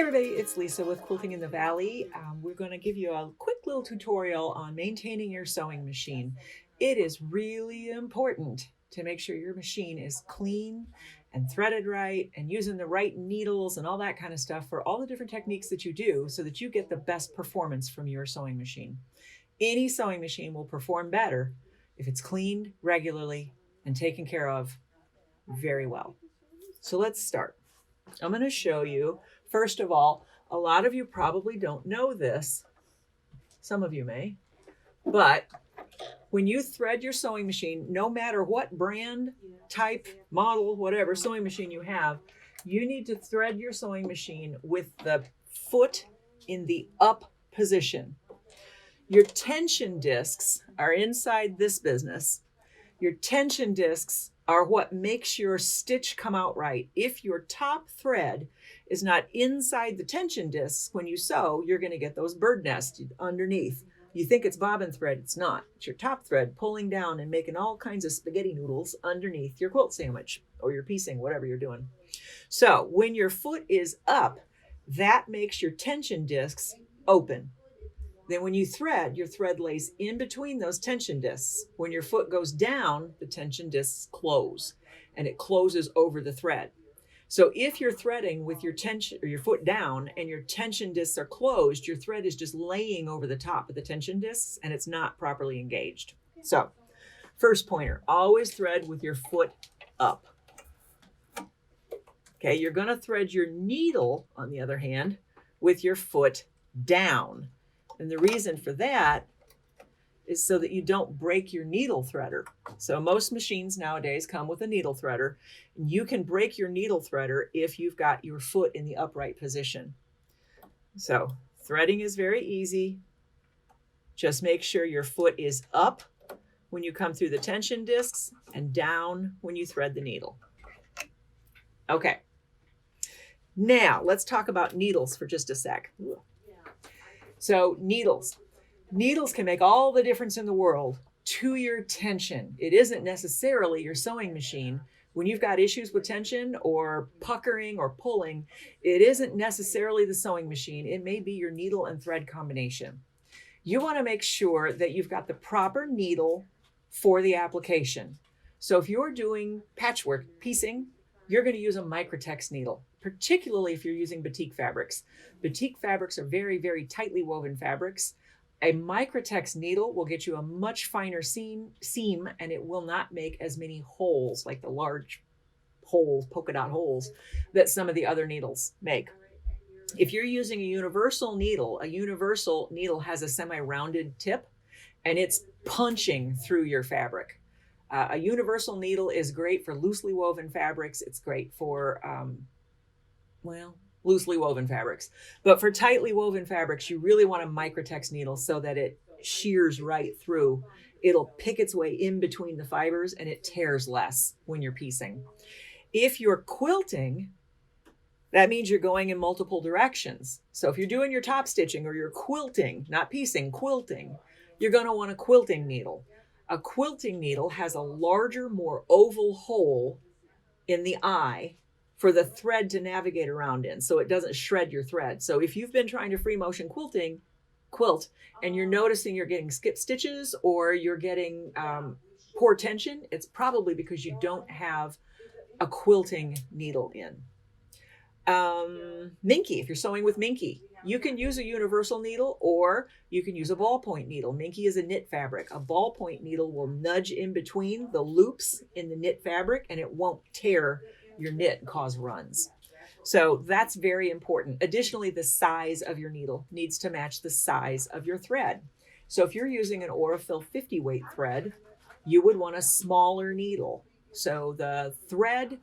everybody, it's Lisa with Quilting in the Valley. We're going to give you a quick little tutorial on maintaining your sewing machine. It is really important to make sure your machine is clean and threaded right and using the right needles and all that kind of stuff for all the different techniques that you do so that you get the best performance from your sewing machine. Any sewing machine will perform better if it's cleaned regularly and taken care of very well. So let's start. I'm going to show you, first of all, a lot of you probably don't know this. Some of you may, but when you thread your sewing machine, no matter what brand, type, model, whatever sewing machine you have, you need to thread your sewing machine with the foot in the up position. Your tension discs are inside this business. Your tension discs are what makes your stitch come out right. If your top thread is not inside the tension discs when you sew, you're going to get those bird nests underneath. You think it's bobbin thread, it's not. It's your top thread pulling down and making all kinds of spaghetti noodles underneath your quilt sandwich or your piecing, whatever you're doing. So when your foot is up, that makes your tension discs open. Then when you thread, your thread lays in between those tension discs. When your foot goes down, the tension discs close and it closes over the thread. So if you're threading with your tension or your foot down and your tension discs are closed, your thread is just laying over the top of the tension discs and it's not properly engaged. So first pointer, always thread with your foot up. Okay, you're going to thread your needle, on the other hand, with your foot down. And the reason for that is so that you don't break your needle threader. So most machines nowadays come with a needle threader. You can break your needle threader if you've got your foot in the upright position. So threading is very easy. Just make sure your foot is up when you come through the tension discs and down when you thread the needle. Okay. Now let's talk about needles for just a sec. So needles can make all the difference in the world to your tension. It isn't necessarily your sewing machine. When you've got issues with tension or puckering or pulling, it isn't necessarily the sewing machine. It may be your needle and thread combination. You want to make sure that you've got the proper needle for the application. So if you're doing patchwork piecing, you're going to use a microtex needle, particularly if you're using batik fabrics. Batik fabrics are very, very tightly woven fabrics. A microtex needle will get you a much finer seam, and it will not make as many holes, like the large holes, polka dot holes, that some of the other needles make. If you're using a universal needle has a semi-rounded tip, and it's punching through your fabric. A universal needle is great for loosely woven fabrics. It's great for, loosely woven fabrics. But for tightly woven fabrics, you really want a microtex needle so that it shears right through. It'll pick its way in between the fibers and it tears less when you're piecing. If you're quilting, that means you're going in multiple directions. So if you're doing your top stitching or you're quilting, not piecing, quilting, you're going to want a quilting needle. A quilting needle has a larger, more oval hole in the eye for the thread to navigate around in, so it doesn't shred your thread. So if you've been trying to free motion quilt, and you're noticing you're getting skip stitches or you're getting poor tension, it's probably because you don't have a quilting needle in. Minky, if you're sewing with Minky, you can use a universal needle or you can use a ballpoint needle. Minky is a knit fabric. A ballpoint needle will nudge in between the loops in the knit fabric and it won't tear your knit and cause runs. So that's very important. Additionally, the size of your needle needs to match the size of your thread. So if you're using an Aurifil 50 weight thread, you would want a smaller needle. So the thread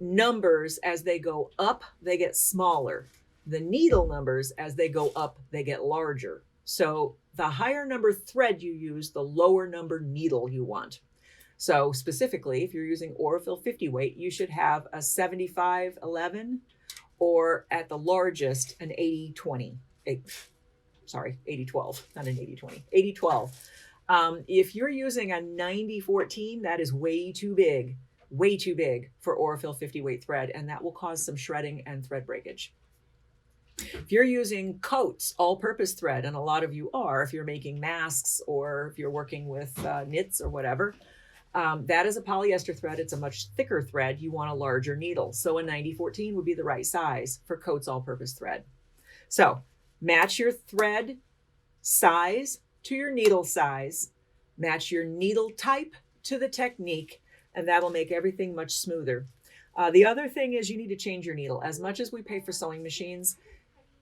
numbers as they go up, they get smaller. The needle numbers as they go up, they get larger. So the higher number thread you use, the lower number needle you want. So specifically, if you're using Aurifil 50 weight, you should have a 75-11 or at the largest an 80-20. 80-12, not an 80-20, 80-12. If you're using a 90-14, that is way too big for Aurifil 50 weight thread, and that will cause some shredding and thread breakage. If you're using coats, all-purpose thread, and a lot of you are, if you're making masks or if you're working with knits or whatever, that is a polyester thread. It's a much thicker thread. You want a larger needle. So a 90-14 would be the right size for coats all-purpose thread. So match your thread size to your needle size, match your needle type to the technique, and that'll make everything much smoother. The other thing is you need to change your needle. As much as we pay for sewing machines,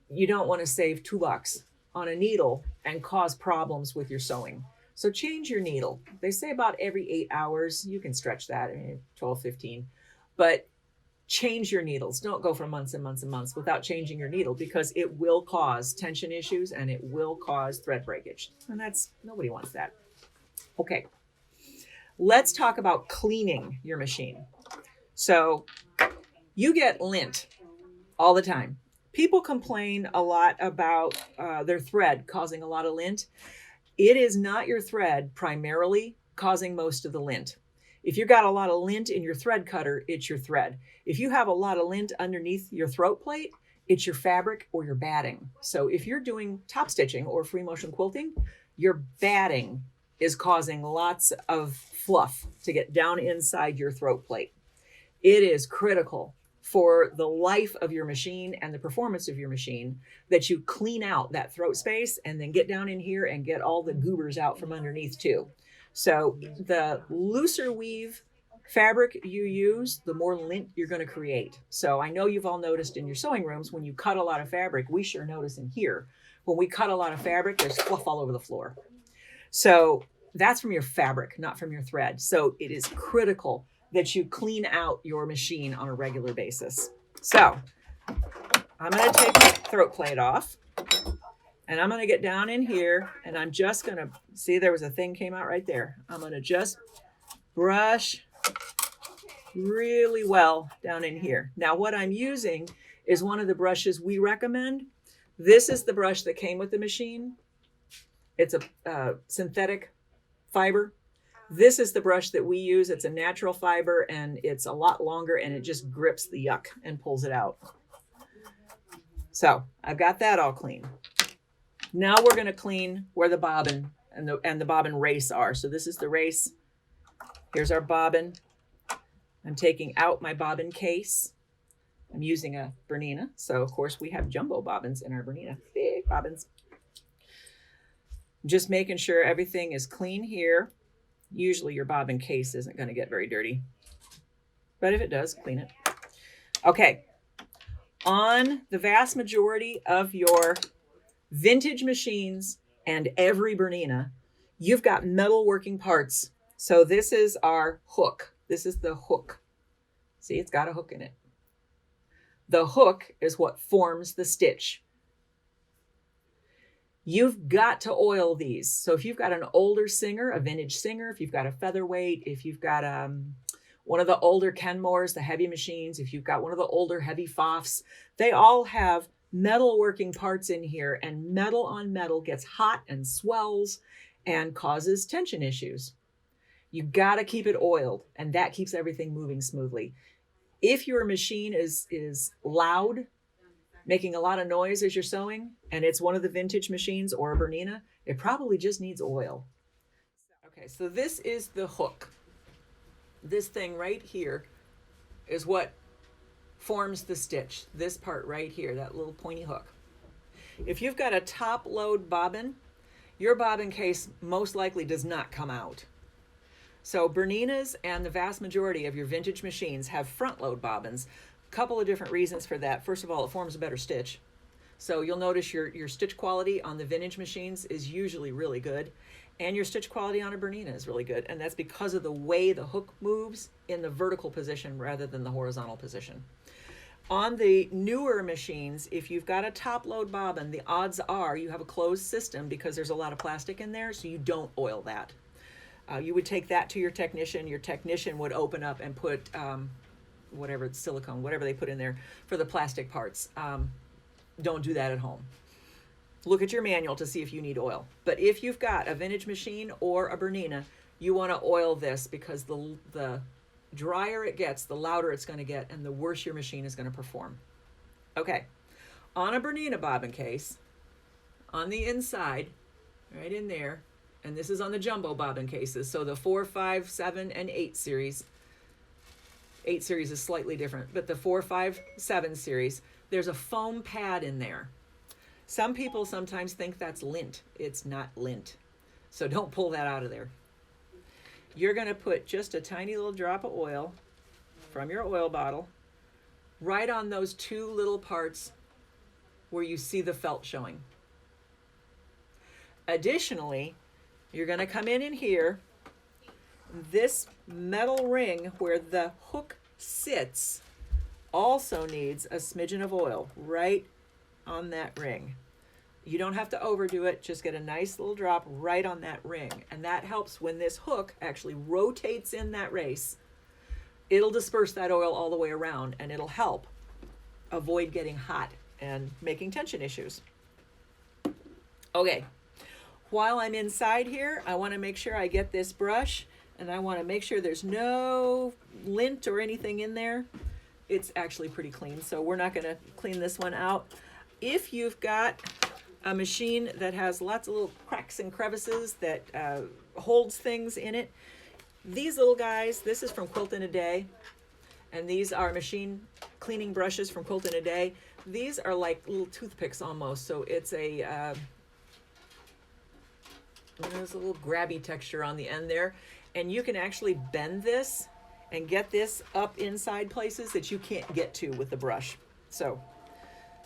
you don't want to save $2 on a needle and cause problems with your sewing. So change your needle. They say about every 8 hours. You can stretch that, 12, 15. But change your needles. Don't go for months and months and months without changing your needle, because it will cause tension issues and it will cause thread breakage. And nobody wants that. Okay, let's talk about cleaning your machine. So you get lint all the time. People complain a lot about their thread causing a lot of lint. It is not your thread primarily causing most of the lint. If you've got a lot of lint in your thread cutter, it's your thread. If you have a lot of lint underneath your throat plate, it's your fabric or your batting. So if you're doing top stitching or free motion quilting, your batting is causing lots of fluff to get down inside your throat plate. It is critical for the life of your machine and the performance of your machine that you clean out that throat space and then get down in here and get all the goobers out from underneath too. So the looser weave fabric you use, the more lint you're going to create. So I know you've all noticed in your sewing rooms, when you cut a lot of fabric, we sure notice in here, when we cut a lot of fabric, there's fluff all over the floor. So that's from your fabric, not from your thread. So it is critical that you clean out your machine on a regular basis. So I'm going to take my throat plate off and I'm going to get down in here and I'm just going to, see there was a thing came out right there. I'm going to just brush really well down in here. Now what I'm using is one of the brushes we recommend. This is the brush that came with the machine. It's a synthetic fiber. This is the brush that we use. It's a natural fiber and it's a lot longer and it just grips the yuck and pulls it out. So I've got that all clean. Now we're going to clean where the bobbin and the bobbin race are. So this is the race. Here's our bobbin. I'm taking out my bobbin case. I'm using a BERNINA. So of course we have jumbo bobbins in our BERNINA, big bobbins. Just making sure everything is clean here. Usually your bobbin case isn't going to get very dirty, but if it does, clean it. Okay. On the vast majority of your vintage machines and every BERNINA, you've got metal working parts. So this is our hook. This is the hook. See, it's got a hook in it. The hook is what forms the stitch. You've got to oil these. So if you've got an older Singer, a vintage Singer, if you've got a featherweight, if you've got one of the older Kenmores, the heavy machines, if you've got one of the older heavy Pfaffs, they all have metal working parts in here, and metal on metal gets hot and swells and causes tension issues. You got to keep it oiled, and that keeps everything moving smoothly. If your machine is loud, making a lot of noise as you're sewing, and it's one of the vintage machines or a BERNINA, it probably just needs oil. Okay, so this is the hook. This thing right here is what forms the stitch. This part right here, that little pointy hook. If you've got a top load bobbin, your bobbin case most likely does not come out. So BERNINAs and the vast majority of your vintage machines have front load bobbins. Couple of different reasons for that. First of all, it forms a better stitch. So you'll notice your stitch quality on the vintage machines is usually really good, and your stitch quality on a BERNINA is really good. And that's because of the way the hook moves in the vertical position rather than the horizontal position. On the newer machines, if you've got a top load bobbin, the odds are you have a closed system because there's a lot of plastic in there, so you don't oil that. You would take that to your technician. Your technician would open up and put whatever, silicone, whatever they put in there for the plastic parts. Don't do that at home. Look at your manual to see if you need oil. But if you've got a vintage machine or a BERNINA, you want to oil this because the drier it gets, the louder it's going to get and the worse your machine is going to perform. Okay. on a Bernina bobbin case, on the inside, right in there, and this is on the jumbo bobbin cases, so the 4, 5, 7, and 8 series. 8 series is slightly different, but the 4, 5, 7 series, there's a foam pad in there. Some people sometimes think that's lint. It's not lint. So don't pull that out of there. You're going to put just a tiny little drop of oil from your oil bottle right on those 2 little parts where you see the felt showing. Additionally, you're going to come in here. This metal ring where the hook sits also needs a smidgen of oil right on that ring. You don't have to overdo it, just get a nice little drop right on that ring. And that helps when this hook actually rotates in that race. It'll disperse that oil all the way around, and it'll help avoid getting hot and making tension issues. Okay, while I'm inside here, I want to make sure I get this brush, and I want to make sure there's no lint or anything in there. It's actually pretty clean, so we're not going to clean this one out. If you've got a machine that has lots of little cracks and crevices that holds things in it, these little guys, this is from Quilting a Day, and these are machine cleaning brushes from Quilting a Day. These are like little toothpicks almost, so it's a there's a little grabby texture on the end there, and you can actually bend this and get this up inside places that you can't get to with the brush. So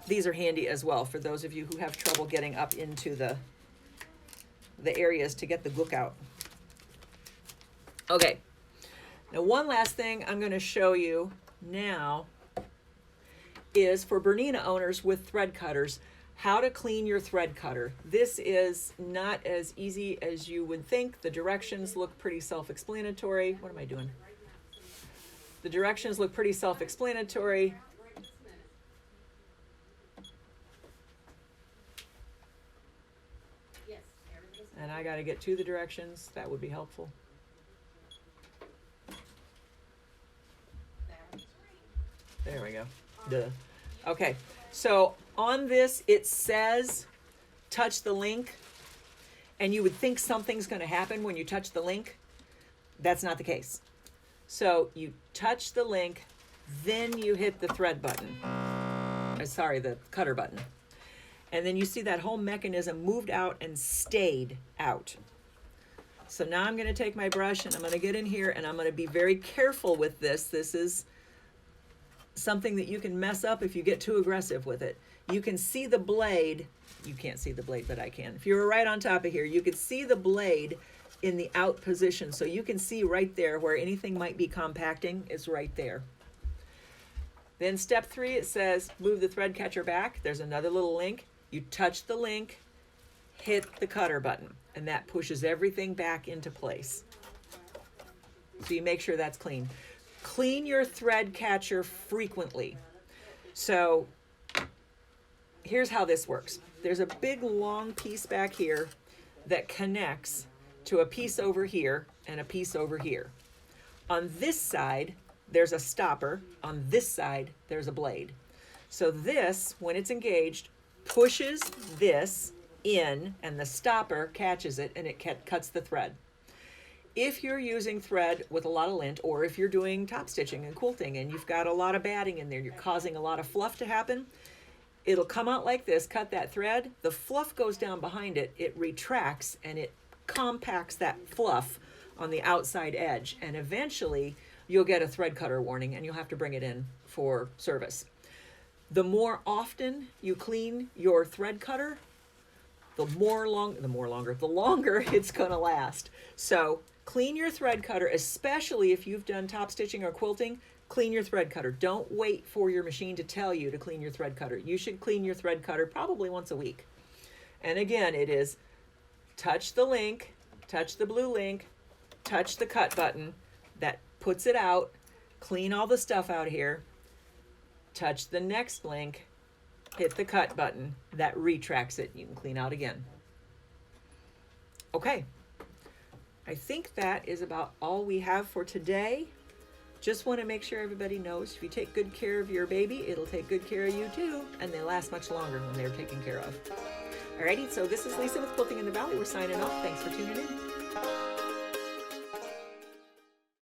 these are handy as well for those of you who have trouble getting up into the areas to get the gook out. Okay, now one last thing I'm going to show you now is for Bernina owners with thread cutters, how to clean your thread cutter. This is not as easy as you would think. The directions look pretty self-explanatory. What am I doing? The directions look pretty self-explanatory. And I got to get to the directions. That would be helpful. There we go. Duh. Okay, so on this it says touch the link, and you would think something's going to happen when you touch the link. That's not the case. So you touch the link, then you hit the thread button. Sorry, the cutter button. And then you see that whole mechanism moved out and stayed out. So now I'm going to take my brush and I'm going to get in here and I'm going to be very careful with this. This is something that you can mess up if you get too aggressive with it. You can see the blade. You can't see the blade, but I can. If you were right on top of here, you could see the blade in the out position. So you can see right there where anything might be compacting is right there. Then step 3, it says move the thread catcher back. There's another little link. You touch the link, hit the cutter button, and that pushes everything back into place. So you make sure that's clean. Clean your thread catcher frequently. So here's how this works. There's a big long piece back here that connects to a piece over here and a piece over here. On this side, there's a stopper. On this side, there's a blade. So this, when it's engaged, pushes this in and the stopper catches it and it cuts the thread. If you're using thread with a lot of lint, or if you're doing top stitching and quilting and you've got a lot of batting in there, you're causing a lot of fluff to happen, it'll come out like this, cut that thread, the fluff goes down behind it, it retracts and it compacts that fluff on the outside edge, and eventually you'll get a thread cutter warning and you'll have to bring it in for service. The more often you clean your thread cutter, the longer it's gonna last. So clean your thread cutter, especially if you've done top stitching or quilting. Clean your thread cutter. Don't wait for your machine to tell you to clean your thread cutter. You should clean your thread cutter probably once a week. And again, it is touch the link, touch the blue link, touch the cut button. That puts it out. Clean all the stuff out here. Touch the next link, hit the cut button. That retracts it. You can clean out again. Okay. I think that is about all we have for today. Just want to make sure everybody knows if you take good care of your baby, it'll take good care of you too, and they last much longer when they're taken care of. Alrighty, so this is Lisa with Quilting in the Valley. We're signing off. Thanks for tuning in.